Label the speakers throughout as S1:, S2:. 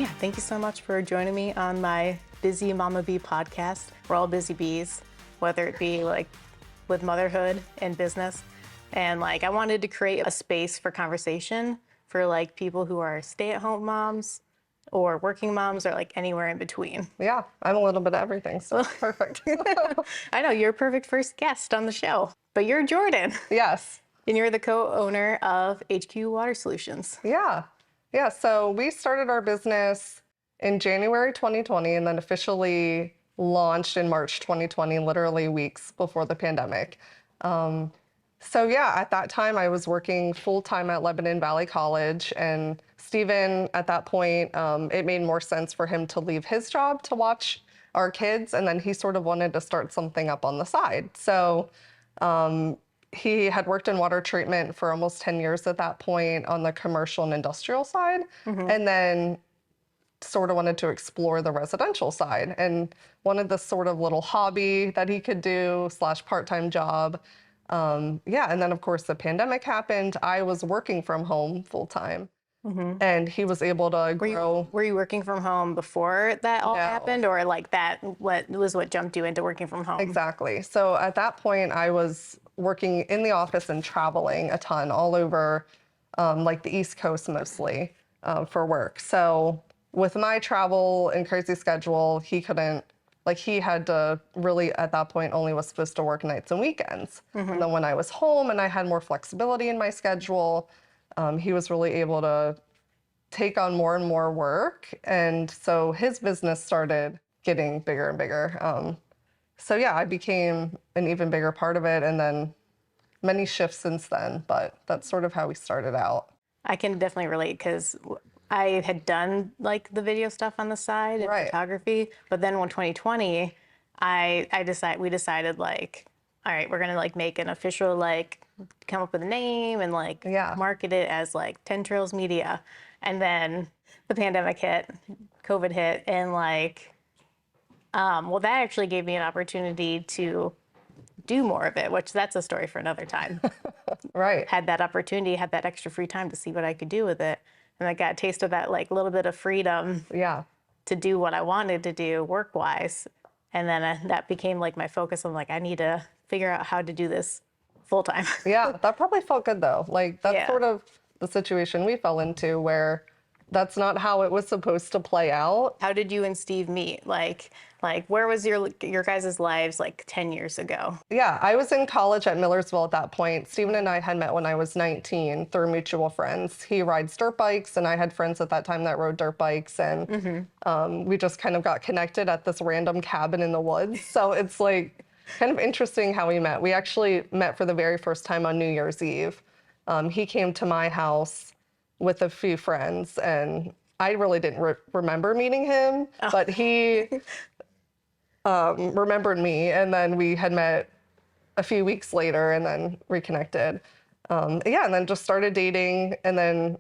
S1: Yeah, thank you so much for joining me on my Busy Mama Bee podcast. We're all busy bees, whether it be like with motherhood and business. And like I wanted to create a space for conversation for like people who are stay-at-home moms or working moms or like anywhere in between.
S2: Yeah, I'm a little bit of everything, so perfect.
S1: I know you're a perfect first guest on the show, but you're Jordan.
S2: Yes.
S1: And you're the co-owner of HQ Water Solutions.
S2: Yeah. Yeah. So we started our business in January 2020 and then officially launched in March 2020, literally weeks before the pandemic. So yeah, at that time I was working full time at Lebanon Valley College, and Stephen, at that point, it made more sense for him to leave his job to watch our kids, and then he sort of wanted to start something up on the side. So he had worked in water treatment for almost 10 years at that point on the commercial and industrial side, and then sort of wanted to explore the residential side and wanted this sort of little hobby that he could do / part-time job. Yeah, and then of course the pandemic happened. I was working from home full time, and he was able to grow.
S1: Were you working from home before that all
S2: No.
S1: happened, or like that what jumped you into working from home?
S2: Exactly. So at that point, I was working in the office and traveling a ton all over, like the East Coast mostly, for work. So with my travel and crazy schedule, he couldn't, like he had to really, at that point, only was supposed to work nights and weekends. And then when I was home and I had more flexibility in my schedule, he was really able to take on more and more work. And so his business started getting bigger and bigger. So yeah, I became an even bigger part of it, and then many shifts since then, but that's sort of how we started out.
S1: I can definitely relate because I had done like the video stuff on the side and
S2: Right.
S1: photography, but then when 2020, we decided like, all right, we're gonna like make an official like come up with a name and like
S2: Yeah.
S1: market it as like 10 Trails Media, and then the pandemic hit, COVID hit, and like, well, that actually gave me an opportunity to do more of it, which that's a story for another time.
S2: Right.
S1: Had that opportunity, had that extra free time to see what I could do with it. And I got a taste of that like little bit of freedom
S2: Yeah.
S1: to do what I wanted to do work-wise. And then that became like my focus. I'm like, I need to figure out how to do this full time.
S2: Yeah, that probably felt good though. Like that's
S1: Yeah.
S2: sort of the situation we fell into, where that's not how it was supposed to play out.
S1: How did you and Steve meet? Like where was your guys' lives like 10 years ago?
S2: Yeah, I was in college at Millersville at that point. Stephen and I had met when I was 19 through mutual friends. He rides dirt bikes, and I had friends at that time that rode dirt bikes, and we just kind of got connected at this random cabin in the woods. So it's like kind of interesting how we met. We actually met for the very first time on New Year's Eve. He came to my house with a few friends, and I really didn't remember meeting him, but he remembered me, and then we had met a few weeks later and then reconnected. Yeah, and then just started dating, and then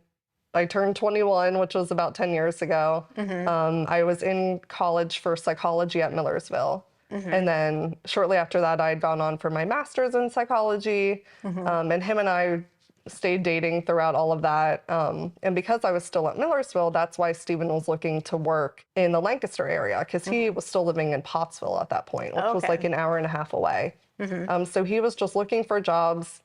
S2: I turned 21, which was about 10 years ago. I was in college for psychology at Millersville. And then shortly after that, I had gone on for my master's in psychology, and him and I stayed dating throughout all of that. And because I was still at Millersville, that's why Stephen was looking to work in the Lancaster area, because he was still living in Pottsville at that point, which was like an hour and a half away. So he was just looking for jobs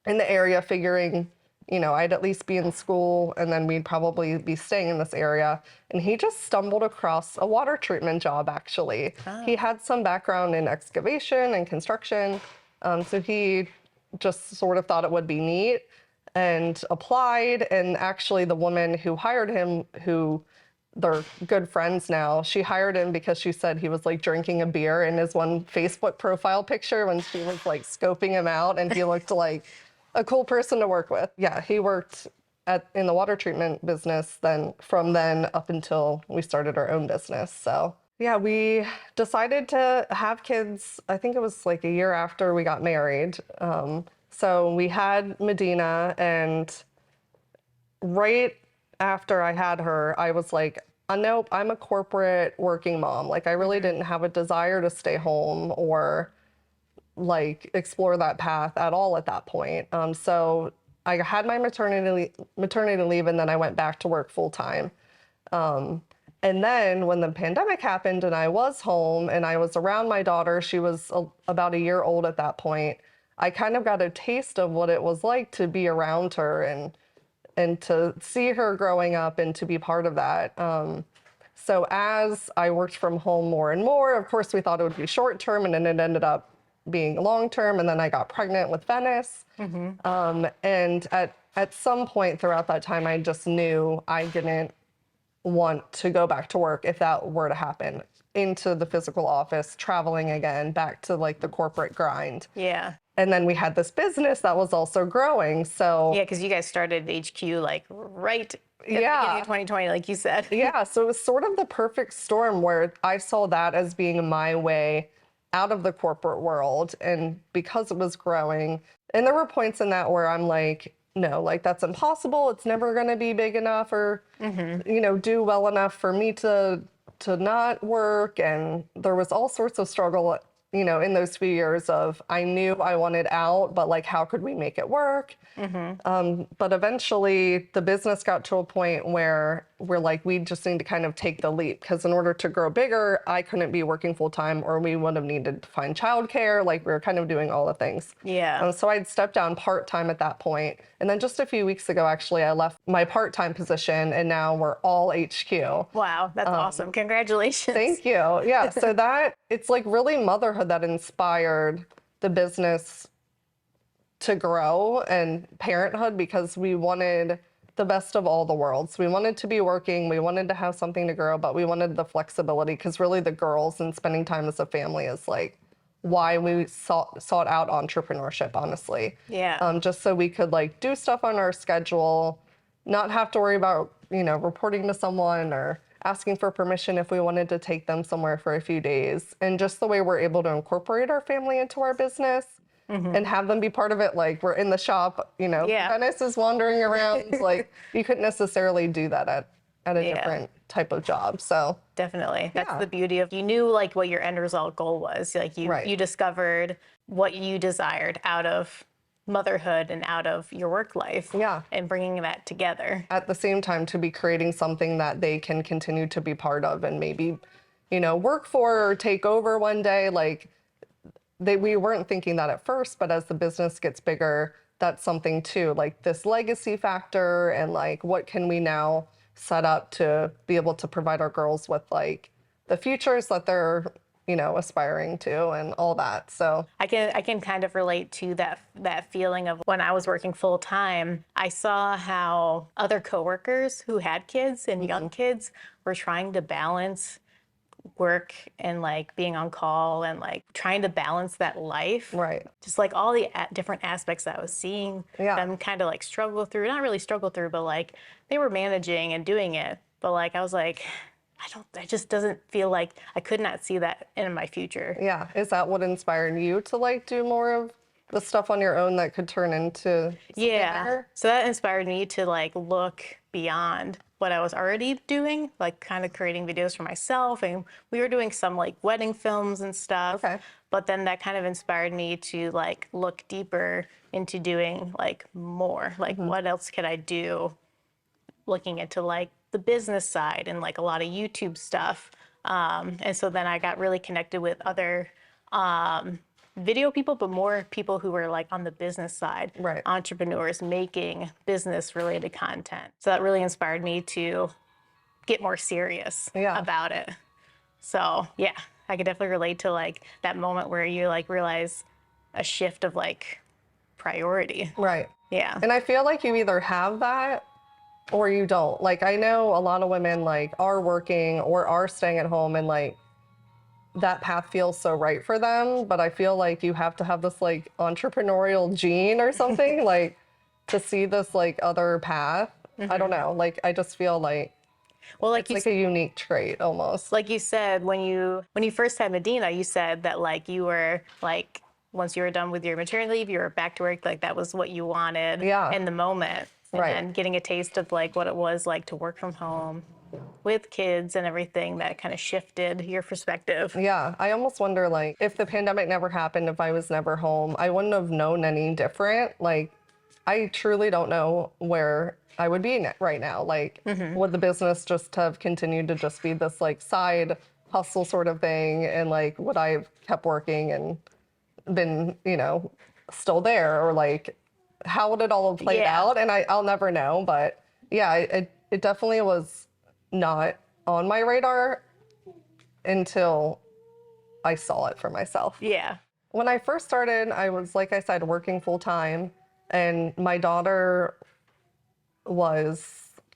S2: in the area, figuring, you know, I'd at least be in school and then we'd probably be staying in this area. And he just stumbled across a water treatment job, actually. He had some background in excavation and construction. So he just sort of thought it would be neat and applied. And actually the woman who hired him, who they're good friends now, she hired him because she said he was like drinking a beer in his one Facebook profile picture when she was like scoping him out, and he looked like a cool person to work with. Yeah, he worked in the water treatment business from then up until we started our own business. So yeah, we decided to have kids, I think it was like a year after we got married. So we had Medina, and right after I had her, I was like, nope, I'm a corporate working mom. Like I really didn't have a desire to stay home or like explore that path at all at that point. So I had my maternity leave, and then I went back to work full time. And then when the pandemic happened and I was home and I was around my daughter, she was about a year old at that point, I kind of got a taste of what it was like to be around her and to see her growing up and to be part of that. So as I worked from home more and more, of course, we thought it would be short term, and then it ended up being long term. And then I got pregnant with Venice. And at some point throughout that time, I just knew I didn't want to go back to work if that were to happen, into the physical office, traveling again, back to like the corporate grind.
S1: Yeah.
S2: And then we had this business that was also growing. So
S1: Yeah, because you guys started HQ like right at the beginning of 2020, like you said.
S2: Yeah, so it was sort of the perfect storm where I saw that as being my way out of the corporate world. And because it was growing, and there were points in that where I'm like, no, like that's impossible. It's never going to be big enough or, do well enough for me to not work. And there was all sorts of struggle, in those few years of I knew I wanted out, but like, how could we make it work? But eventually the business got to a point where we're like, we just need to kind of take the leap, because in order to grow bigger, I couldn't be working full time, or we would have needed to find childcare. Like we were kind of doing all the things.
S1: Yeah.
S2: So I'd stepped down part time at that point. And then just a few weeks ago, actually, I left my part time position and now we're all HQ.
S1: Wow, that's awesome. Congratulations.
S2: Thank you. Yeah. So it's like really motherhood that inspired the business to grow, and parenthood, because we wanted the best of all the worlds. We wanted to be working, we wanted to have something to grow, but we wanted the flexibility, because really the girls and spending time as a family is like why we sought out entrepreneurship, honestly.
S1: Yeah.
S2: Just so we could like do stuff on our schedule, not have to worry about, reporting to someone or asking for permission if we wanted to take them somewhere for a few days. And just the way we're able to incorporate our family into our business and have them be part of it. Like we're in the shop, Venice is wandering around. Like you couldn't necessarily do that at a different type of job. So
S1: definitely. That's the beauty of, you knew like what your end result goal was. Like you discovered what you desired out of motherhood and out of your work life.
S2: Yeah.
S1: And bringing that together.
S2: At the same time, to be creating something that they can continue to be part of and maybe, work for or take over one day. Like we weren't thinking that at first, but as the business gets bigger, that's something too, like this legacy factor, and like what can we now set up to be able to provide our girls with like the futures that they're aspiring to and all that. So
S1: I can kind of relate to that feeling of when I was working full time. I saw how other coworkers who had kids and young kids were trying to balance work and like being on call and like trying to balance that life.
S2: Right.
S1: Just like all the different aspects that I was seeing them kind of like struggle through, not really struggle through, but like they were managing and doing it. But like, I was like, it just doesn't feel like I could not see that in my future.
S2: Yeah. Is that what inspired you to like do more of the stuff on your own that could turn into something bigger?
S1: So that inspired me to like look beyond what I was already doing, like kind of creating videos for myself. And we were doing some like wedding films and stuff.
S2: Okay.
S1: But then that kind of inspired me to like look deeper into doing like more, like what else could I do? Looking into like the business side and like a lot of YouTube stuff. And so then I got really connected with other video people, but more people who were like on the business side,
S2: right?
S1: Entrepreneurs making business related content. So that really inspired me to get more serious about it. So yeah, I could definitely relate to like that moment where you like realize a shift of like priority.
S2: Right.
S1: Yeah.
S2: And I feel like you either have that or you don't. Like I know a lot of women like are working or are staying at home and like that path feels so right for them, but I feel like you have to have this like entrepreneurial gene or something like to see this like other path. I don't know. Like I just feel like it's like a unique trait almost.
S1: Like you said, when you first had Medina, you said that like you were like once you were done with your maternity leave, you were back to work, like that was what you wanted in the moment. And getting a taste of like what it was like to work from home with kids and everything, that kind of shifted your perspective.
S2: Yeah, I almost wonder like if the pandemic never happened, if I was never home, I wouldn't have known any different. Like I truly don't know where I would be right now. Like, would the business just have continued to just be this like side hustle sort of thing? And like, would I have kept working and been, still there? Or like, how would it all have played
S1: Yeah.
S2: out? And I'll never know. But yeah, it definitely was not on my radar until I saw it for myself.
S1: Yeah.
S2: When I first started, I was, like I said, working full time. And my daughter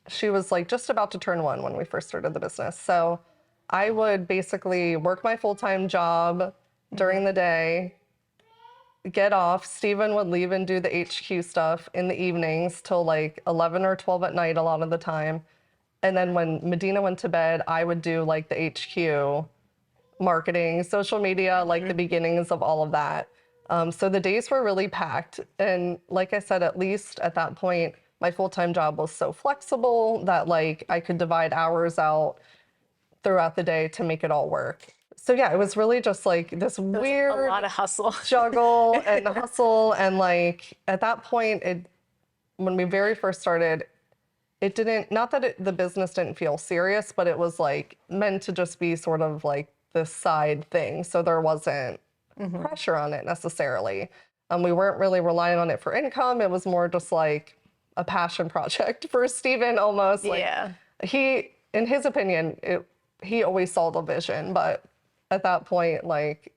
S2: she was like just about to turn 1 when we first started the business. So I would basically work my full-time job during the day, get off. Steven would leave and do the HQ stuff in the evenings till like 11 or 12 at night a lot of the time. And then when Medina went to bed, I would do like the HQ marketing, social media, like the beginnings of all of that. So the days were really packed. And like I said, at least at that point, my full-time job was so flexible that like I could divide hours out throughout the day to make it all work. So yeah, it was really just like this
S1: It was a
S2: weird
S1: lot of hustle.
S2: juggle and hustle. And like at that point, when we very first started, it didn't, not that the business didn't feel serious, but it was like meant to just be sort of like this side thing. So there wasn't pressure on it necessarily. We weren't really relying on it for income. It was more just like a passion project for Steven almost.
S1: Yeah.
S2: Like in his opinion, he always saw the vision, but at that point, like,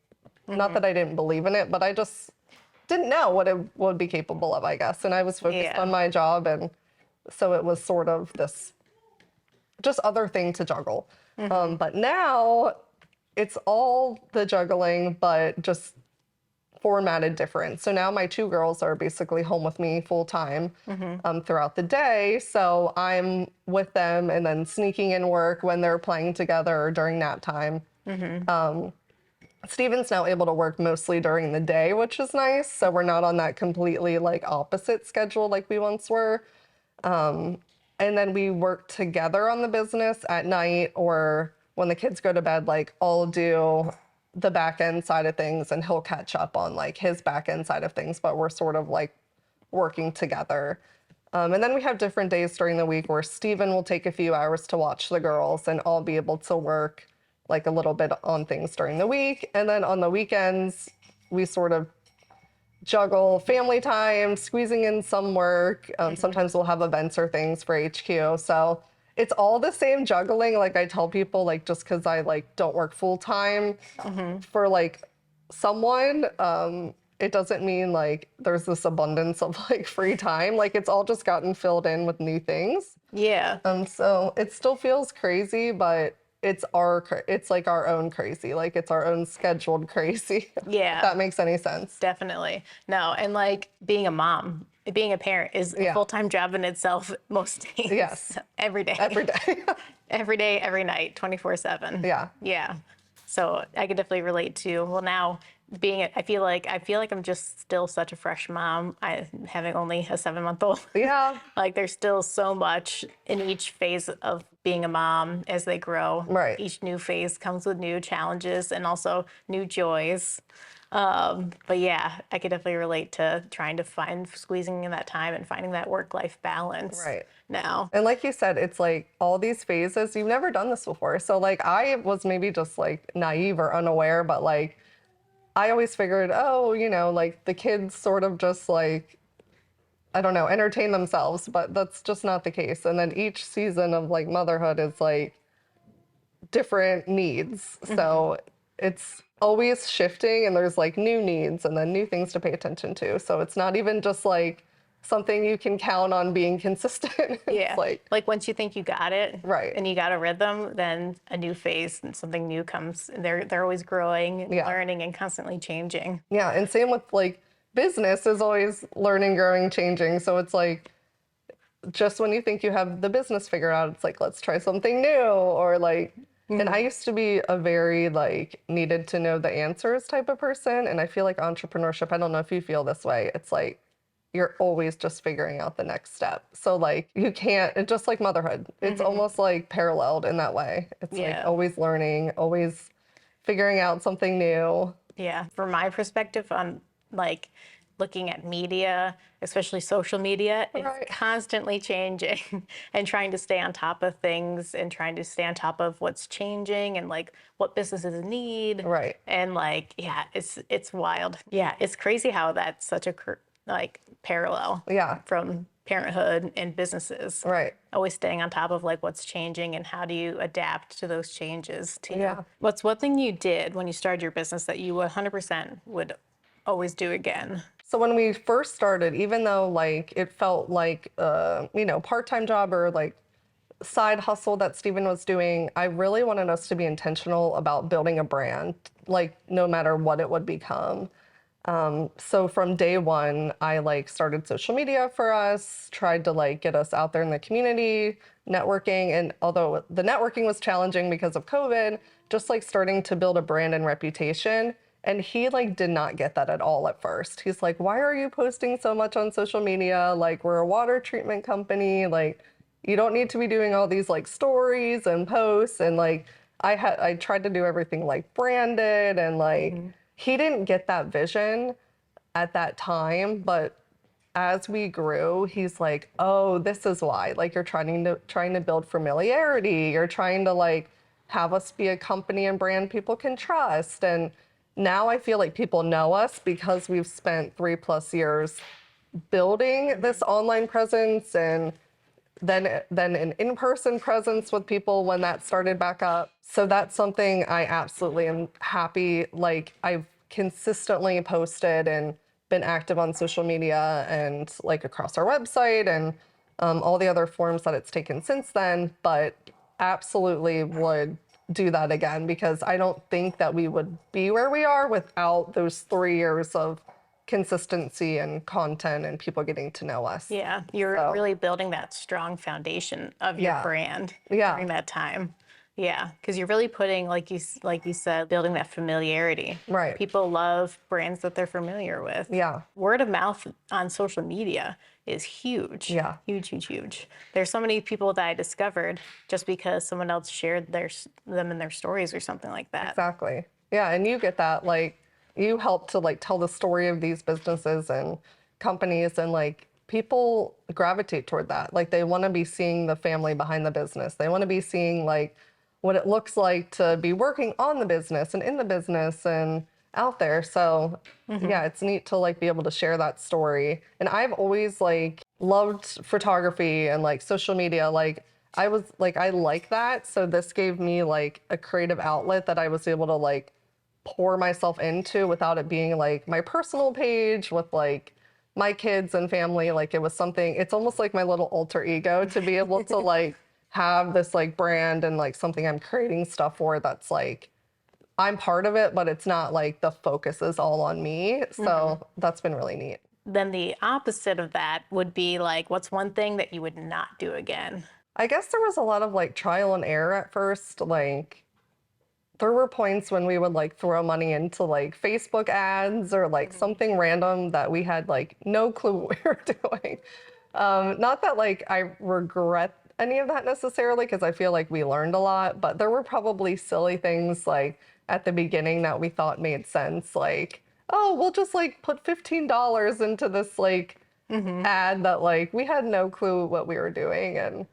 S2: not that I didn't believe in it, but I just didn't know what it would be capable of, I guess. And I was focused on my job, and so it was sort of this just other thing to juggle. But now it's all the juggling, but just formatted different. So now my 2 girls are basically home with me full time throughout the day. So I'm with them and then sneaking in work when they're playing together or during nap time. Steven's now able to work mostly during the day, which is nice. So we're not on that completely like opposite schedule like we once were. And then we work together on the business at night, or when the kids go to bed, like I'll do the back end side of things and he'll catch up on like his back end side of things, but we're sort of like working together. And then we have different days during the week where Steven will take a few hours to watch the girls and I'll be able to work like a little bit on things during the week. And then on the weekends, we sort of juggle family time, squeezing in some work. Sometimes we'll have events or things for HQ. So it's all the same juggling. Like I tell people, like just because I like don't work full time for like someone, it doesn't mean like there's this abundance of like free time. Like it's all just gotten filled in with new things.
S1: Yeah.
S2: So it still feels crazy, but it's like our own crazy. Like it's our own scheduled crazy.
S1: Yeah.
S2: If that makes any sense.
S1: Definitely. No, and like being a mom, being a parent is a full-time job in itself most days.
S2: Yes.
S1: Every day.
S2: Every day.
S1: Every day, every night, 24/7.
S2: Yeah.
S1: Yeah. So I could definitely relate to, well, now I feel like I'm just still such a fresh mom. Having only a 7-month-old.
S2: Yeah.
S1: Like there's still so much in each phase of being a mom as they grow.
S2: Right.
S1: Each new phase comes with new challenges and also new joys. But yeah, I could definitely relate to trying to squeezing in that time and finding that work-life balance.
S2: Right.
S1: Now.
S2: And like you said, it's like all these phases, you've never done this before. So like I was maybe just like naive or unaware, but like I always figured, oh, like the kids sort of just like, I don't know, entertain themselves, but that's just not the case. And then each season of like motherhood is like different needs. So it's always shifting and there's like new needs and then new things to pay attention to. So it's not even just like something you can count on being consistent.
S1: Yeah.
S2: It's
S1: like once you think you got it,
S2: right,
S1: and you got a rhythm, then a new phase and something new comes. And they're always growing, and learning, and constantly changing.
S2: Yeah, and same with like business is always learning, growing, changing. So it's like just when you think you have the business figured out, it's like let's try something new, or like. And I used to be a very like needed to know the answers type of person, and I feel like entrepreneurship, I don't know if you feel this way, it's like you're always just figuring out the next step. So like you can't, it's just like motherhood. It's almost like paralleled in that way. It's like always learning, always figuring out something new.
S1: Yeah. From my perspective on like looking at media, especially social media, it's
S2: Right.
S1: constantly changing and trying to stay on top of things and trying to stay on top of what's changing and like what businesses need.
S2: Right.
S1: And like, yeah, it's wild. Yeah, it's crazy how that's such a like parallel
S2: Yeah.
S1: from parenthood and businesses.
S2: Right.
S1: Always staying on top of like what's changing and how do you adapt to those changes to
S2: Yeah.
S1: What's one thing you did when you started your business that you 100% would always do again?
S2: So when we first started, even though like it felt like part-time job or like side hustle that Steven was doing, I really wanted us to be intentional about building a brand, like no matter what it would become. So from day one, I like started social media for us, tried to like get us out there in the community, networking. And although the networking was challenging because of COVID, just like starting to build a brand and reputation. And he like did not get that at all at first. He's like, why are you posting so much on social media? Like we're a water treatment company. Like you don't need to be doing all these like stories and posts. And like I tried to do everything like branded and like he didn't get that vision at that time, but as we grew, he's like, oh, this is why. Like you're trying to build familiarity. You're trying to like have us be a company and brand people can trust. And now I feel like people know us because we've spent 3+ years building this online presence and then an in-person presence with people when that started back up. So that's something I absolutely am happy. Like I've consistently posted and been active on social media and like across our website and all the other forms that it's taken since then, but absolutely would do that again because I don't think that we would be where we are without those 3 years of consistency and content and people getting to know us.
S1: Yeah, you're really building that strong foundation of your brand during that time. Yeah, because you're really putting, like you said, building that familiarity.
S2: Right.
S1: People love brands that they're familiar with.
S2: Yeah.
S1: Word of mouth on social media is huge.
S2: Yeah.
S1: Huge, huge, huge. There's so many people that I discovered just because someone else shared them in their stories or something like that.
S2: Exactly. Yeah, and you get that, like, you help to like tell the story of these businesses and companies and like people gravitate toward that. Like they want to be seeing the family behind the business. They want to be seeing like what it looks like to be working on the business and in the business and out there. So yeah, it's neat to like be able to share that story. And I've always like loved photography and like social media. Like I like that. So this gave me like a creative outlet that I was able to like pour myself into without it being like my personal page with like my kids and family. Like it was something, it's almost like my little alter ego to be able to like have this like brand and like something I'm creating stuff for that's like I'm part of it, but it's not like the focus is all on me. So that's been really neat.
S1: Then the opposite of that would be like, what's one thing that you would not do again?
S2: I guess there was a lot of like trial and error at first. Like there were points when we would like throw money into like Facebook ads or like something random that we had like no clue what we were doing. Not that like I regret any of that necessarily because I feel like we learned a lot, but there were probably silly things like at the beginning that we thought made sense. Like, oh, we'll just like put $15 into this like ad that like we had no clue what we were doing and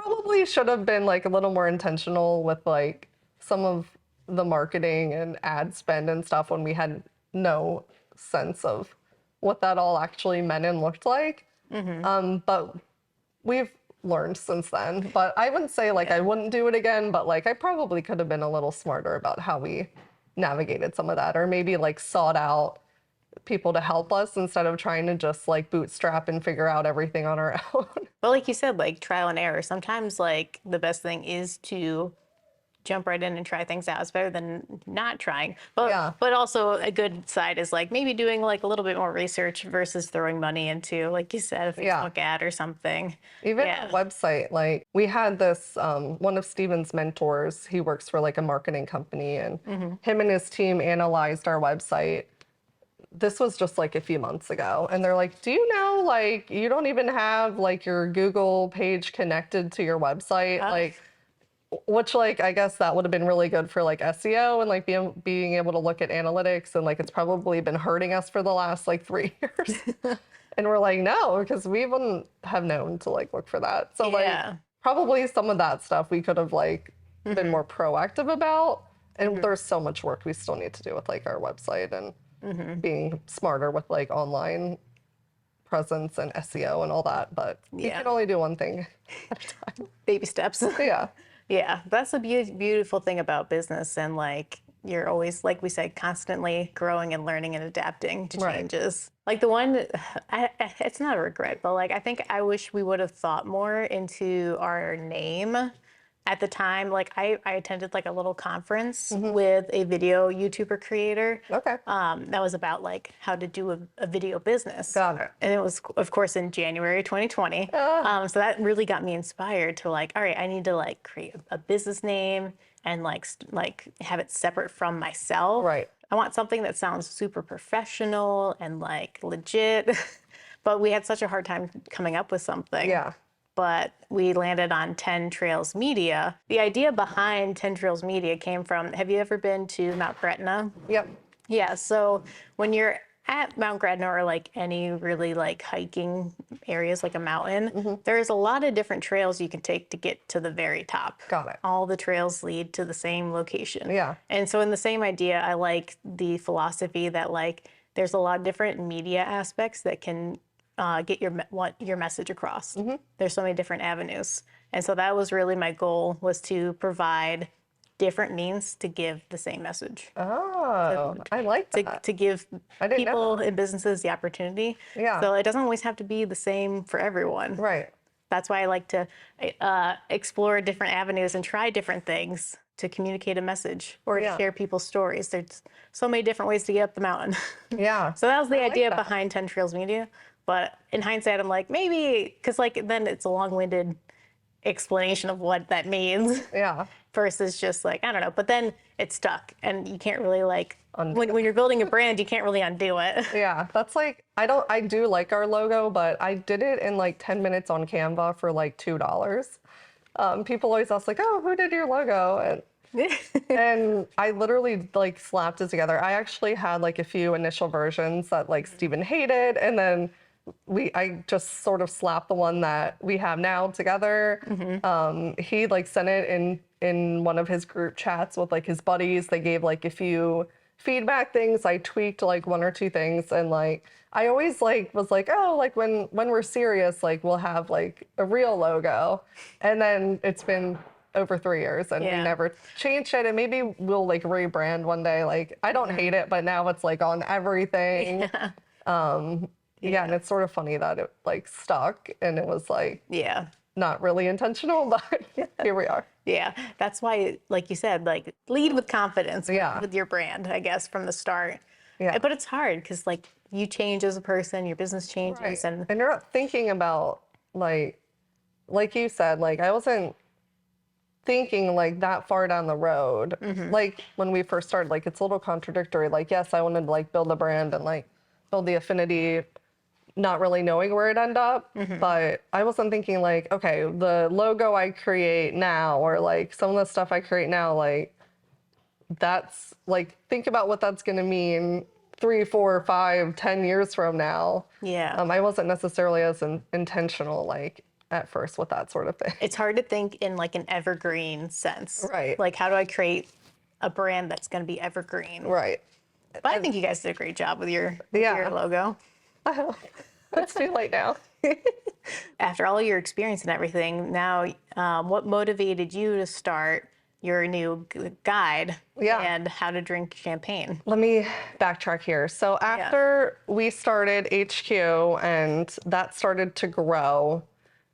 S2: probably should have been like a little more intentional with like some of the marketing and ad spend and stuff when we had no sense of what that all actually meant and looked like. But we've learned since then. But I wouldn't say like I wouldn't do it again, but like I probably could have been a little smarter about how we navigated some of that or maybe like sought out people to help us instead of trying to just like bootstrap and figure out everything on our own.
S1: But like you said, like trial and error. Sometimes like the best thing is to jump right in and try things out. It's better than not trying. But also a good side is like maybe doing like a little bit more research versus throwing money into, like you said, a Facebook ad or something.
S2: Even a website, like we had this, one of Steven's mentors, he works for like a marketing company and him and his team analyzed our website. This was just like a few months ago. And they're like, do you know, like, you don't even have like your Google page connected to your website? Like, which like I guess that would have been really good for like SEO and like being able to look at analytics, and like it's probably been hurting us for the last like 3 years. And we're like, no, because we wouldn't have known to like look for that. So like
S1: Yeah.
S2: probably some of that stuff we could have like been more proactive about. And
S1: Mm-hmm.
S2: there's so much work we still need to do with like our website and being smarter with like online presence and SEO and all that. But you
S1: Yeah.
S2: can only do one thing at a time.
S1: Baby steps.
S2: Yeah.
S1: Yeah, that's the beautiful thing about business, and like you're always, like we said, constantly growing and learning and adapting to
S2: Right.
S1: changes. Like the one, it's not a regret, but like I think I wish we would have thought more into our name at the time. Like I attended like a little conference with a video YouTuber creator.
S2: Okay.
S1: That was about like how to do a video business.
S2: Got it.
S1: And it was, of course, in January 2020. So that really got me inspired to like, all right, I need to like create a business name and like have it separate from myself.
S2: Right.
S1: I want something that sounds super professional and like legit. But we had such a hard time coming up with something.
S2: Yeah.
S1: But we landed on 10 Trails Media. The idea behind 10 Trails Media came from, have you ever been to Mount Gretna?
S2: Yep.
S1: Yeah, so when you're at Mount Gretna or like any really like hiking areas like a mountain, there's a lot of different trails you can take to get to the very top.
S2: Got it.
S1: All the trails lead to the same location.
S2: Yeah.
S1: And so in the same idea, I like the philosophy that like there's a lot of different media aspects that can get your message across. There's so many different avenues. And so that was really my goal, was to provide different means to give the same message.
S2: Oh, I like that.
S1: To give
S2: didn't know
S1: people and businesses the opportunity.
S2: Yeah.
S1: So it doesn't always have to be the same for everyone.
S2: Right.
S1: That's why I like to explore different avenues and try different things to communicate a message or
S2: Yeah.
S1: share people's stories. There's so many different ways to get up the mountain.
S2: Yeah.
S1: So that was the
S2: like
S1: idea
S2: that.
S1: behind 10 Trails Media. But in hindsight, I'm like, maybe, because like then it's a long-winded explanation of what that means
S2: Yeah.
S1: versus just like, I don't know. But then it's stuck and you can't really like,
S2: Undo
S1: when you're building a brand, you can't really undo it.
S2: Yeah, that's like, I do like our logo, but I did it in like 10 minutes on Canva for like $2. People always ask like, oh, who did your logo? And I literally like slapped it together. I actually had like a few initial versions that like Steven hated, and then I just sort of slapped the one that we have now together. He like sent it in one of his group chats with like his buddies. They gave like a few feedback things. I tweaked like one or two things, and like I always like was like, oh, like when we're serious, like we'll have like a real logo. And then it's been over 3 years and we never changed it. And maybe we'll like rebrand one day. Like I don't hate it, but now it's like on everything. Yeah, and it's sort of funny that it like stuck and it was like not really intentional, but here we are.
S1: Yeah, that's why, like you said, like lead with confidence
S2: Yeah.
S1: with your brand, I guess, from the start.
S2: Yeah.
S1: But it's hard because like you change as a person, your business changes,
S2: Right.
S1: and
S2: And you're not thinking about like you said, like I wasn't thinking like that far down the road. Like when we first started, like it's a little contradictory. Like, yes, I wanted to like build a brand and like build the affinity, not really knowing where it'd end up. But I wasn't thinking like, okay, the logo I create now or like some of the stuff I create now, like that's like, think about what that's going to mean 3, 4, 5, 10 years from now. I wasn't necessarily as intentional like at first with that sort of thing.
S1: it's hard to think in like an evergreen sense.
S2: Right.
S1: Like how do I create a brand that's going to be evergreen?
S2: Right.
S1: But I think you guys did a great job with your logo.
S2: It's too late now.
S1: After all your experience and everything, now what motivated you to start your new guide and how to drink champagne?
S2: Let me backtrack here. So after we started HQ and that started to grow,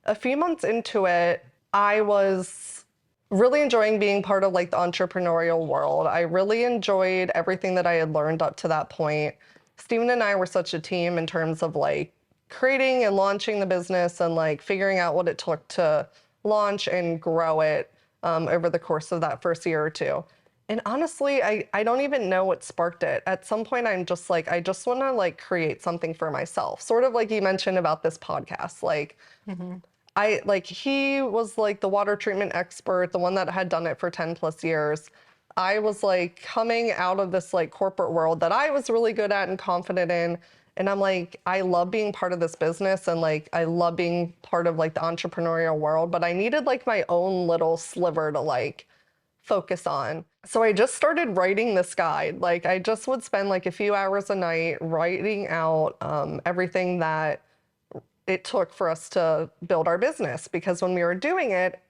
S2: a few months into it, I was really enjoying being part of like the entrepreneurial world. I really enjoyed everything that I had learned up to that point. Steven and I were such a team in terms of like creating and launching the business and like figuring out what it took to launch and grow it over the course of that first year or two. And honestly, I don't even know what sparked it. At some point, I'm just like, I just want to like create something for myself. Sort of like you mentioned about this podcast. Like, he was like the water treatment expert, the one that had done it for 10 plus years. I was like coming out of this like corporate world that I was really good at and confident in. And I'm like, I love being part of this business and like I love being part of like the entrepreneurial world, but I needed like my own little sliver to like focus on. So I just started writing this guide. Like I just would spend like a few hours a night writing out everything that it took for us to build our business, because when we were doing it,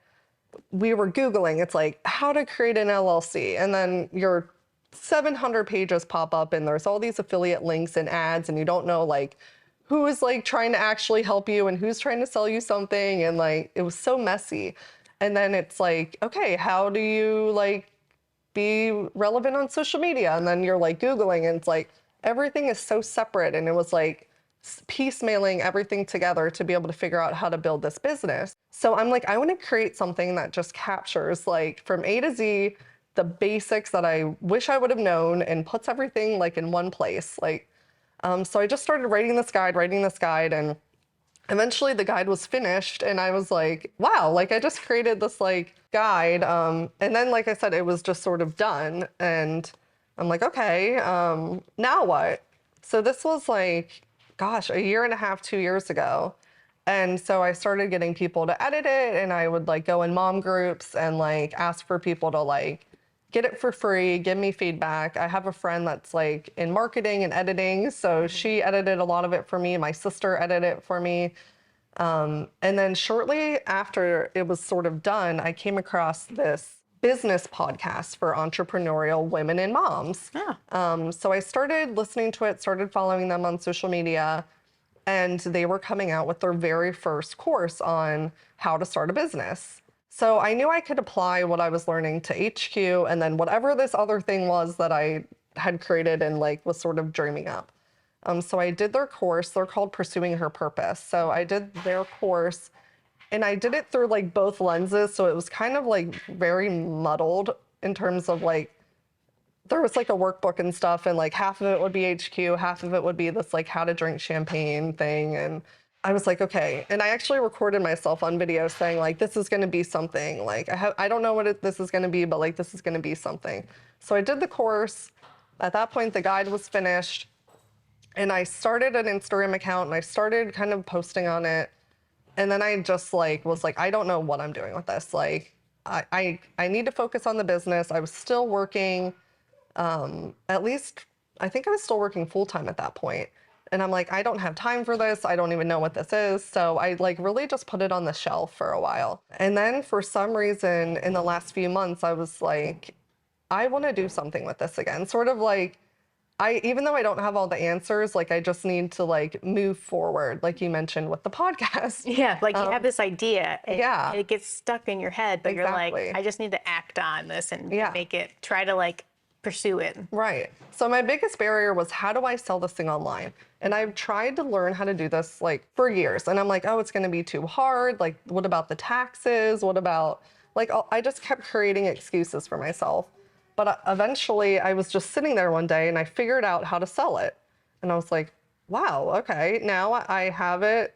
S2: we were Googling, it's like how to create an LLC. And then your 700 pages pop up and there's all these affiliate links and ads and you don't know like who is like trying to actually help you and who's trying to sell you something. And like, it was so messy. And then it's like, okay, how do you like be relevant on social media? And then you're like Googling and it's like, everything is so separate. And it was like piecemealing everything together to be able to figure out how to build this business. So I'm like, I want to create something that just captures like from A to Z, the basics that I wish I would have known and puts everything like in one place. Like, so I just started writing this guide, and eventually the guide was finished and I was like, wow, like I just created this like guide. And then, like I said, it was just sort of done. And I'm like, okay, now what? So this was like, gosh, a year and a half, 2 years ago. And so I started getting people to edit it, and I would like go in mom groups and like ask for people to like get it for free, give me feedback. I have a friend that's like in marketing and editing, so she edited a lot of it for me. My sister edited it for me. And then shortly after it was sort of done, I came across this business podcast for entrepreneurial women and moms.
S1: Yeah.
S2: So I started listening to it, started following them on social media, and they were coming out with their very first course on how to start a business. So I knew I could apply what I was learning to HQ and then whatever this other thing was that I had created and like was sort of dreaming up. So I did their course. They're called Pursuing Her Purpose. So I did their course and I did it through like both lenses. So it was kind of like very muddled in terms of like, there was like a workbook and stuff and like half of it would be HQ, half of it would be this like how to drink champagne thing. And I was like, okay. And I actually recorded myself on video saying like, this is going to be something like, I don't know what this is going to be, but like, this is going to be something. So I did the course. At that point, the guide was finished and I started an Instagram account and I started kind of posting on it. And then I just like, was like, I don't know what I'm doing with this. Like, I need to focus on the business. I was still working, at least I think I was still working full time at that point. And I'm like, I don't have time for this. I don't even know what this is. So I like really just put it on the shelf for a while. And then for some reason in the last few months, I was like, I want to do something with this again. Sort of like, even though I don't have all the answers, like I just need to like move forward, like you mentioned with the podcast.
S1: Yeah, like you have this idea,
S2: yeah.
S1: and it gets stuck in your head, but
S2: Exactly.
S1: you're like, I just need to act on this and
S2: Yeah.
S1: try to like pursue it.
S2: Right. So my biggest barrier was, how do I sell this thing online? And I've tried to learn how to do this like for years. And I'm like, oh, it's going to be too hard. Like, what about the taxes? What about like, I just kept creating excuses for myself. But eventually I was just sitting there one day and I figured out how to sell it. And I was like, wow, okay, now I have it.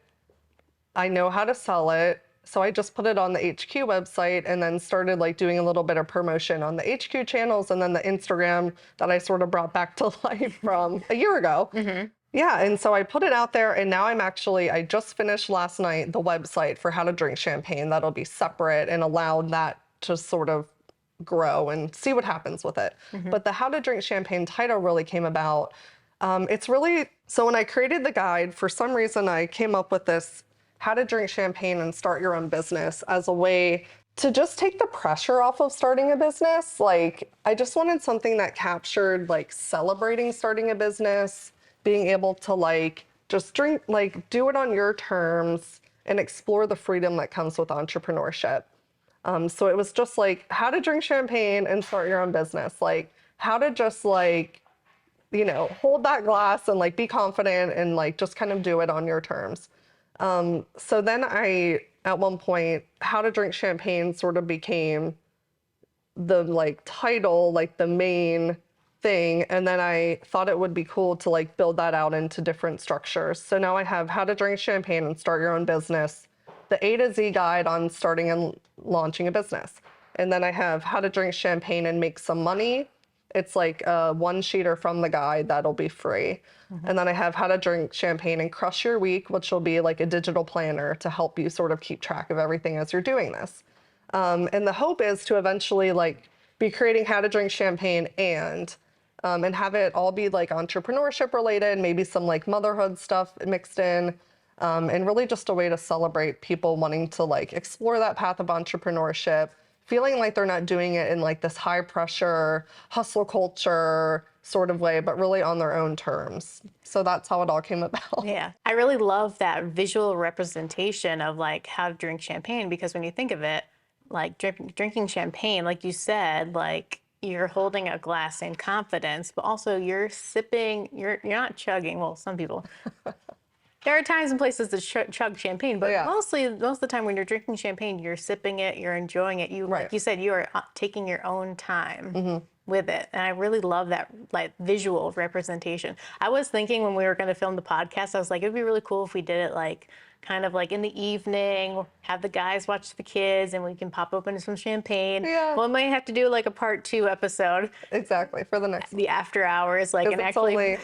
S2: I know how to sell it. So I just put it on the HQ website and then started like doing a little bit of promotion on the HQ channels and then the Instagram that I sort of brought back to life from a year ago. Mm-hmm. Yeah, and so I put it out there and now I just finished last night the website for how to drink champagne. That'll be separate and allowed that to sort of grow and see what happens with it. Mm-hmm. But the How to Drink Champagne title really came about. So when I created the guide, for some reason I came up with this how to drink champagne and start your own business as a way to just take the pressure off of starting a business. Like, I just wanted something that captured like celebrating starting a business, being able to like just drink, like do it on your terms and explore the freedom that comes with entrepreneurship. So it was just like how to drink champagne and start your own business, like how to just like, you know, hold that glass and like be confident and like just kind of do it on your terms. So then at one point, How to Drink Champagne sort of became the like title, like the main thing. And then I thought it would be cool to like build that out into different structures. So now I have How to Drink Champagne and Start Your Own Business, the A to Z guide on starting and launching a business. And then I have how to drink champagne and make some money. It's like a one-sheeter from the guide that'll be free. And then I have how to drink champagne and crush your week, which will be like a digital planner to help you sort of keep track of everything as you're doing this. And the hope is to eventually like be creating how to drink champagne and have it all be like entrepreneurship related, maybe some like motherhood stuff mixed in, and really just a way to celebrate people wanting to like explore that path of entrepreneurship, feeling like they're not doing it in like this high pressure hustle culture sort of way, but really on their own terms. So that's how it all came about.
S1: Yeah. I really love that visual representation of like how to drink champagne, because when you think of it, like drinking champagne, like you said, like you're holding a glass in confidence, but also you're sipping, you're not chugging. Well, some people. There are times and places to chug champagne, but most of the time when you're drinking champagne, you're sipping it, you're enjoying it. Like you said, you are taking your own time with it. And I really love that like visual representation. I was thinking when we were going to film the podcast, I was like, it'd be really cool if we did it like kind of like in the evening, have the guys watch the kids, and we can pop open some champagne.
S2: Yeah.
S1: Well, we might have to do like a part 2 episode.
S2: Exactly, for the next.
S1: The after hours, like, and
S2: it's
S1: actually.
S2: only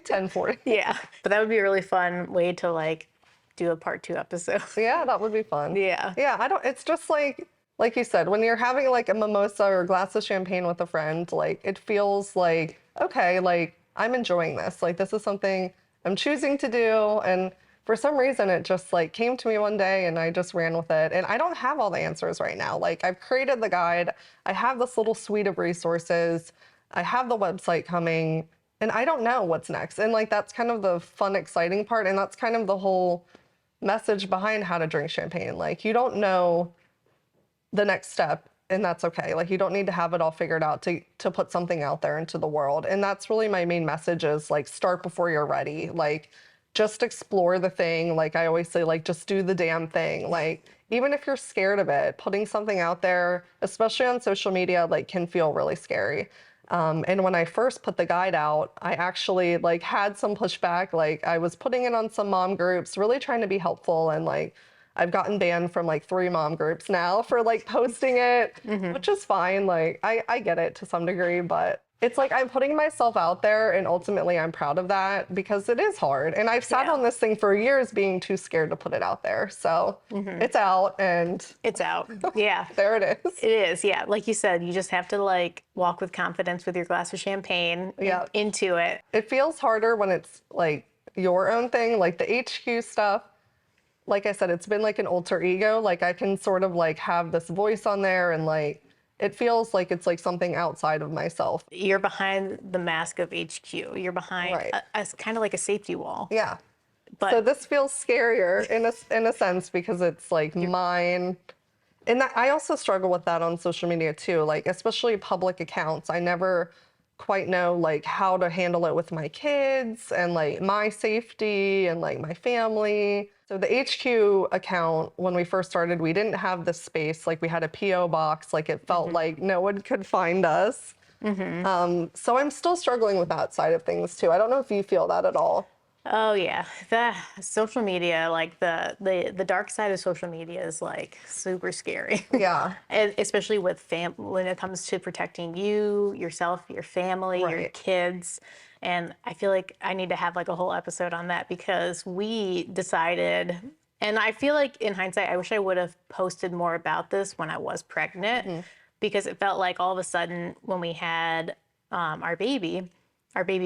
S2: 10:40.
S1: Yeah, but that would be a really fun way to like do a part 2 episode.
S2: Yeah, that would be fun.
S1: Yeah.
S2: Yeah, it's just like you said, when you're having like a mimosa or a glass of champagne with a friend, like it feels like, okay, like I'm enjoying this. Like this is something I'm choosing to do. And for some reason, it just like came to me one day and I just ran with it. And I don't have all the answers right now. Like I've created the guide. I have this little suite of resources. I have the website coming, and I don't know what's next. And like, that's kind of the fun, exciting part. And that's kind of the whole message behind how to drink champagne. Like you don't know the next step, and that's okay. Like you don't need to have it all figured out to put something out there into the world. And that's really my main message is like, start before you're ready. Like just explore the thing. Like I always say, like, just do the damn thing. Like even if you're scared of it, putting something out there, especially on social media, like can feel really scary. And when I first put the guide out, I actually like had some pushback. Like I was putting it on some mom groups, really trying to be helpful. And like, I've gotten banned from like 3 mom groups now for like posting it, which is fine. Like I get it to some degree, but it's like I'm putting myself out there, and ultimately I'm proud of that because it is hard. And I've sat on this thing for years being too scared to put it out there. So it's out, and
S1: it's out. Yeah.
S2: There it is.
S1: It is. Yeah. Like you said, you just have to like walk with confidence with your glass of champagne into it.
S2: It feels harder when it's like your own thing, like the HQ stuff. Like I said, it's been like an alter ego. Like I can sort of like have this voice on there, and like it feels like it's like something outside of myself.
S1: You're behind the mask of HQ. You're behind a kind of like a safety wall.
S2: Yeah.
S1: But
S2: so this feels scarier in a sense because it's like mine. And that, I also struggle with that on social media too, like especially public accounts. I never quite know like how to handle it with my kids and like my safety and like my family. So the HQ account, when we first started, we didn't have the space. Like we had a PO box, like it felt like no one could find us. So I'm still struggling with that side of things too. I don't know if you feel that at all.
S1: Oh yeah, the social media, like the dark side of social media is like super scary.
S2: Yeah.
S1: And especially with when it comes to protecting you, yourself, your family, your kids. And I feel like I need to have like a whole episode on that because we decided, and I feel like in hindsight, I wish I would have posted more about this when I was pregnant because it felt like all of a sudden when we had our baby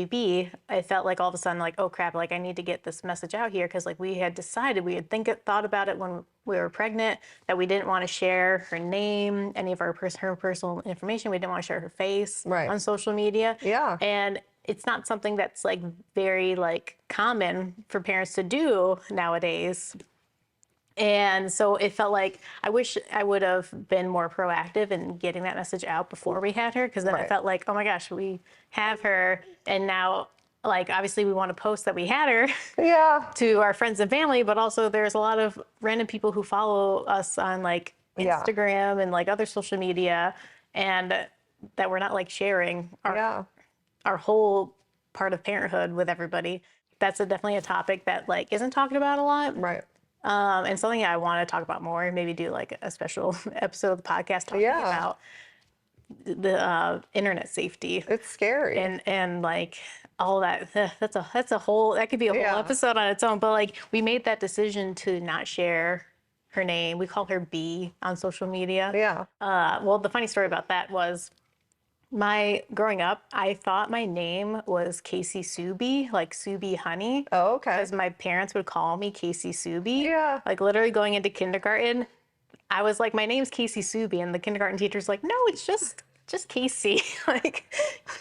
S1: B, I felt like all of a sudden like, oh crap, like I need to get this message out here because like we had decided, we had thought about it when we were pregnant that we didn't want to share her name, any of her personal information. We didn't want to share her face on social media.
S2: Yeah.
S1: And it's not something that's like very like common for parents to do nowadays. And so it felt like I wish I would have been more proactive in getting that message out before we had her, because then it felt like, oh my gosh, we have her, and now like obviously we want to post that we had her to our friends and family, but also there's a lot of random people who follow us on like Instagram and like other social media, and that we're not like sharing our whole part of parenthood with everybody. That's definitely a topic that like isn't talked about a lot.
S2: Right.
S1: And something I want to talk about more, maybe do like a special episode of the podcast talking
S2: Yeah.
S1: about the internet safety
S2: It's scary.
S1: and like all that. That's a whole, that could be a whole
S2: Yeah.
S1: episode on its own. But like we made that decision to not share her name. We call her B on social media.
S2: Yeah.
S1: Well, the funny story about that was growing up, I thought my name was Casey Subi, like Subi Honey.
S2: Oh, okay.
S1: Because my parents would call me Casey Subi.
S2: Yeah.
S1: Like literally going into kindergarten, I was like, my name's Casey Subi, and the kindergarten teacher's like, no, it's just Casey. Like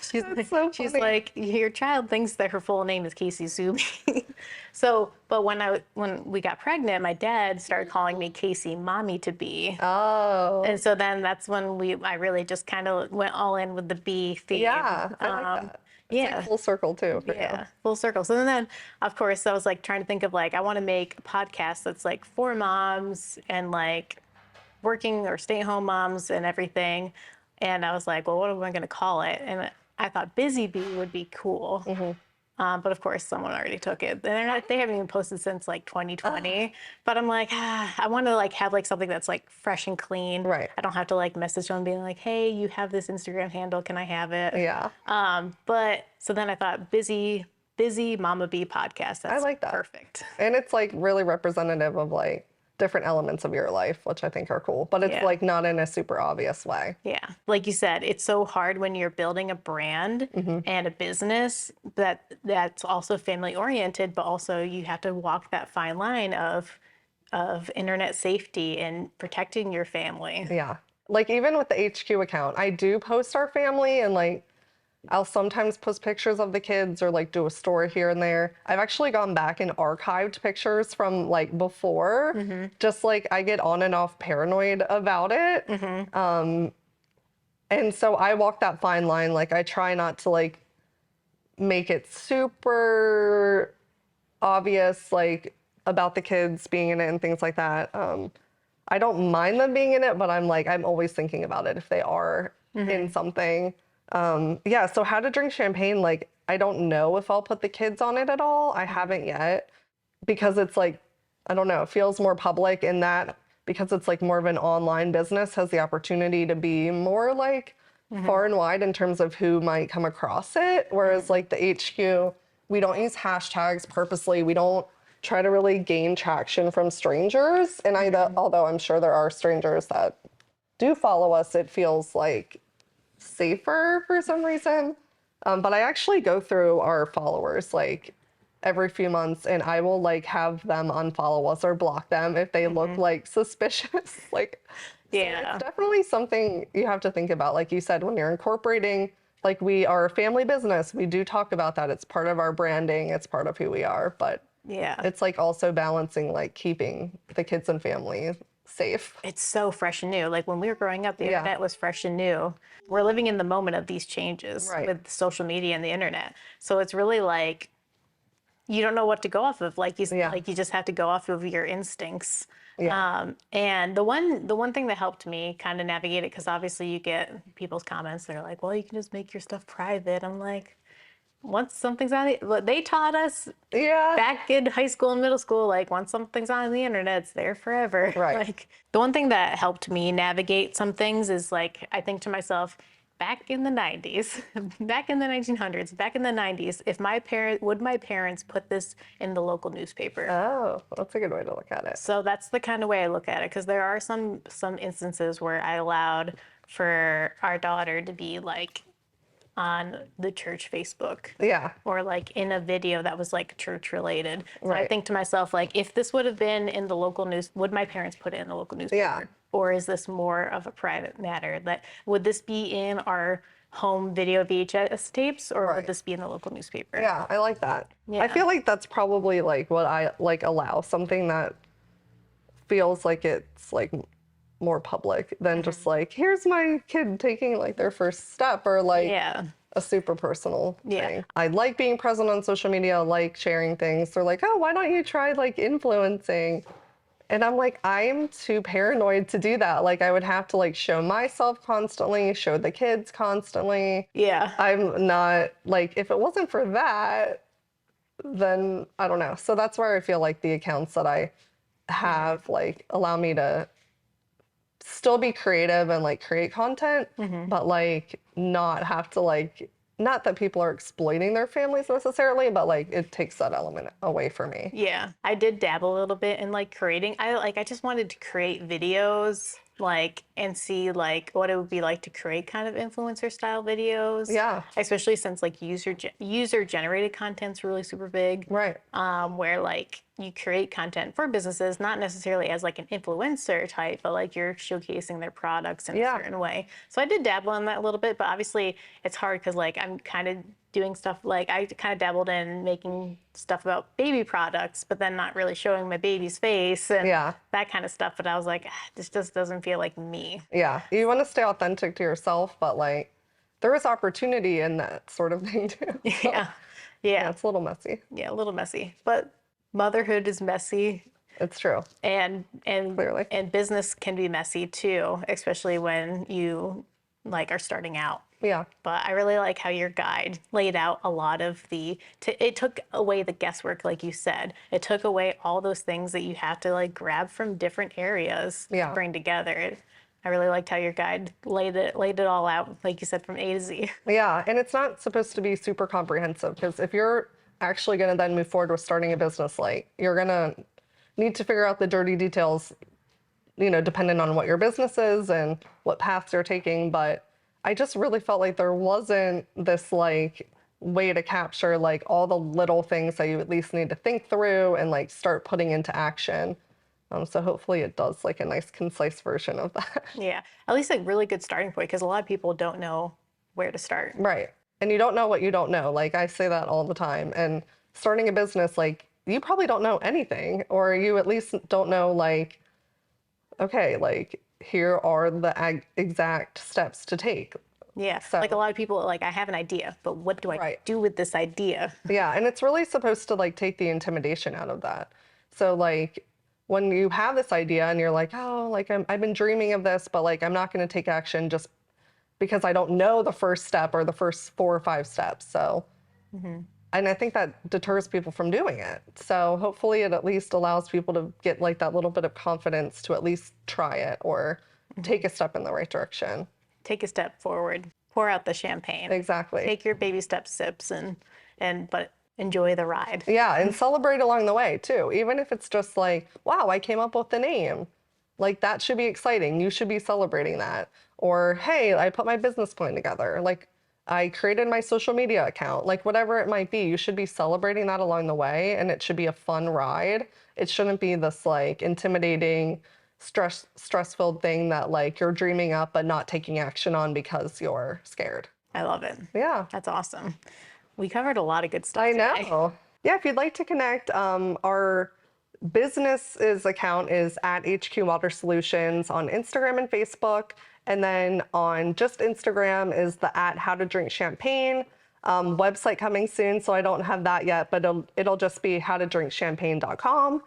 S1: she's like, your child thinks that her full name is Casey Subi. So, but when we got pregnant, my dad started calling me Casey Mommy to Be.
S2: Oh.
S1: And so then that's when I really just kind of went all in with the B theme.
S2: Yeah, I like that. It's like full circle too.
S1: Yeah, full circle. So then, of course, I was like trying to think of like, I want to make a podcast that's like for moms and like working or stay-at-home moms and everything. And I was like, well, what am I going to call it? And I thought Busy Bee would be cool. But of course, someone already took it. They haven't even posted since like 2020. But I'm like, I want to like have like something that's like fresh and clean.
S2: Right.
S1: I don't have to like message them being like, hey, you have this Instagram handle. Can I have it?
S2: Yeah.
S1: But so then I thought Busy Mama Bee podcast. That's
S2: I like that.
S1: Perfect.
S2: And it's like really representative of like different elements of your life, which I think are cool, but it's like not in a super obvious way.
S1: Yeah. Like you said, it's so hard when you're building a brand and a business that's also family oriented, but also you have to walk that fine line of internet safety and protecting your family.
S2: Yeah. Like even with the HQ account, I do post our family and like I'll sometimes post pictures of the kids or like do a story here and there. I've actually gone back and archived pictures from like before, just like I get on and off paranoid about it. And so I walk that fine line. Like I try not to like make it super obvious, like about the kids being in it and things like that. I don't mind them being in it, but I'm always thinking about it if they are in something. Yeah, so how to drink champagne, like, I don't know if I'll put the kids on it at all. I haven't yet because it's like, I don't know, it feels more public in that because it's like more of an online business has the opportunity to be more like far and wide in terms of who might come across it. Whereas like the HQ, we don't use hashtags purposely. We don't try to really gain traction from strangers. And although I'm sure there are strangers that do follow us, it feels like safer for some reason. But I actually go through our followers like every few months and I will like have them unfollow us or block them if they look like suspicious. Like,
S1: Yeah.
S2: so it's definitely something you have to think about. Like you said, when you're incorporating, like we are a family business, we do talk about that. It's part of our branding. It's part of who we are. But
S1: Yeah.
S2: it's like also balancing like keeping the kids and family safe.
S1: It's so fresh and new. Like when we were growing up, the internet was fresh and new. We're living in the moment of these changes with social media and the internet. So it's really like you don't know what to go off of. Like you just have to go off of your instincts. And the one thing that helped me kind of navigate it, because obviously you get people's comments that are like, well, you can just make your stuff private. I'm like, once something's on the, they taught us back in high school and middle school, like once something's on the internet, it's there forever.
S2: Right.
S1: Like the one thing that helped me navigate some things is like, I think to myself, back in the 90s, back in the 1900s, back in the 90s, would my parents put this in the local newspaper?
S2: Oh, that's a good way to look at it.
S1: So that's the kind of way I look at it, because there are some instances where I allowed for our daughter to be like on the church Facebook.
S2: Yeah.
S1: Or like in a video that was like church related. So
S2: Right.
S1: I think to myself, like, if this would have been in the local news, would my parents put it in the local newspaper?
S2: Yeah.
S1: Or is this more of a private matter? That would this be in our home video VHS tapes, or would this be in the local newspaper?
S2: Yeah, I like that.
S1: Yeah.
S2: I feel like that's probably like what I like allow, something that feels like it's like more public than just like, here's my kid taking like their first step, or like a super personal thing. I like being present on social media, I like sharing things. They're like, oh, why don't you try like influencing? And I'm like, I'm too paranoid to do that. Like I would have to like show myself constantly, show the kids constantly.
S1: Yeah.
S2: I'm not like, if it wasn't for that, then I don't know. So that's where I feel like the accounts that I have like allow me to still be creative and like create content, but like not have to like, not that people are exploiting their families necessarily, but like it takes that element away for me.
S1: Yeah, I did dabble a little bit in like creating. I just wanted to create videos like and see like what it would be like to create kind of influencer style videos.
S2: Yeah.
S1: Especially since like user generated content's really super big.
S2: Right.
S1: Where like you create content for businesses, not necessarily as like an influencer type, but like you're showcasing their products in a certain way. So I did dabble in that a little bit, but obviously it's hard because like I'm kind of doing stuff like I kind of dabbled in making stuff about baby products, but then not really showing my baby's face and that kind of stuff. But I was like, this just doesn't feel like me.
S2: Yeah. You want to stay authentic to yourself, but like there is opportunity in that sort of thing too. So, yeah, it's a little messy.
S1: Yeah, a little messy. But motherhood is messy.
S2: It's true.
S1: And
S2: clearly.
S1: And business can be messy too, especially when you like are starting out.
S2: Yeah.
S1: But I really like how your guide laid out a lot of it took away the guesswork, like you said. It took away all those things that you have to like grab from different areas to bring together. I really liked how your guide laid it all out, like you said, from A to Z.
S2: Yeah, and it's not supposed to be super comprehensive because if you're actually going to then move forward with starting a business, like you're going to need to figure out the dirty details, you know, depending on what your business is and what paths you're taking. But I just really felt like there wasn't this like way to capture like all the little things that you at least need to think through and like start putting into action. So hopefully it does like a nice concise version of that.
S1: Yeah, at least a really good starting point because a lot of people don't know where to start.
S2: Right. And you don't know what you don't know. Like I say that all the time. And starting a business, like you probably don't know anything, or you at least don't know like, okay, like here are the exact steps to take.
S1: Yeah, so, like a lot of people, like I have an idea, but what do I do with this idea?
S2: Yeah, and it's really supposed to like take the intimidation out of that. So like when you have this idea and you're like, oh, like I've been dreaming of this, but like I'm not going to take action just because I don't know the first step or the first 4 or 5 steps. So, and I think that deters people from doing it. So hopefully it at least allows people to get like that little bit of confidence to at least try it or take a step in the right direction.
S1: Take a step forward, pour out the champagne.
S2: Exactly.
S1: Take your baby step sips but enjoy the ride.
S2: Yeah, and celebrate along the way too. Even if it's just like, wow, I came up with the name. Like that should be exciting. You should be celebrating that. Or, hey, I put my business plan together. Like I created my social media account. Like whatever it might be, you should be celebrating that along the way, and it should be a fun ride. It shouldn't be this like intimidating, stress-filled thing that like you're dreaming up but not taking action on because you're scared.
S1: I love it.
S2: Yeah.
S1: That's awesome. We covered a lot of good stuff
S2: I
S1: today.
S2: know. Yeah, if you'd like to connect, our business's account is at HQ Water Solutions on Instagram and Facebook. And then on just Instagram is the at How to Drink Champagne. Website coming soon, so I don't have that yet, but it'll just be howtodrinkchampagne.com.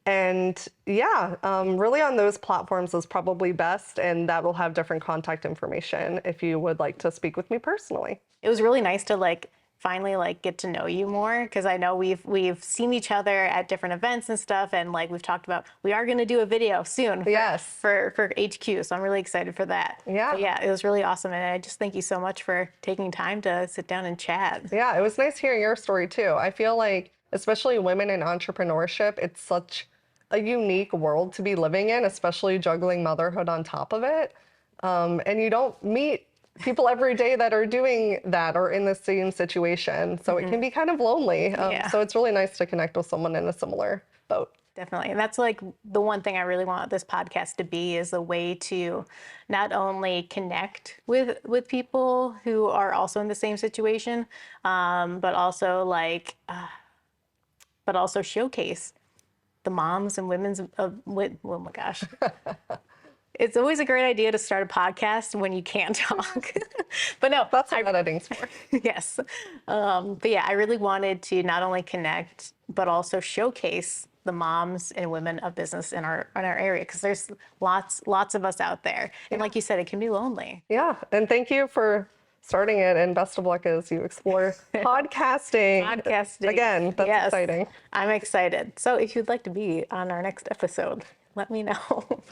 S2: And yeah, really on those platforms is probably best, and that will have different contact information if you would like to speak with me personally.
S1: It was really nice to like finally like get to know you more, because I know we've seen each other at different events and stuff, and like we've talked about we are going to do a video soon for HQ, so I'm really excited for that. But yeah, it was really awesome, and I just thank you so much for taking time to sit down and chat.
S2: Yeah, it was nice hearing your story too. I feel like especially women in entrepreneurship, it's such a unique world to be living in, especially juggling motherhood on top of it. And you don't meet people every day that are doing that or in the same situation. So it can be kind of lonely. So it's really nice to connect with someone in a similar boat.
S1: Definitely. And that's like the one thing I really want this podcast to be, is a way to not only connect with people who are also in the same situation, but also showcase the moms and women's oh my gosh. It's always a great idea to start a podcast when you can't talk. But no,
S2: that's what editing's for.
S1: Yes. But yeah, I really wanted to not only connect, but also showcase the moms and women of business in our area, because there's lots of us out there. And like you said, it can be lonely.
S2: Yeah. And thank you for starting it, and best of luck as you explore podcasting.
S1: Podcasting.
S2: Again, that's
S1: Yes,
S2: exciting.
S1: I'm excited. So if you'd like to be on our next episode, let me know.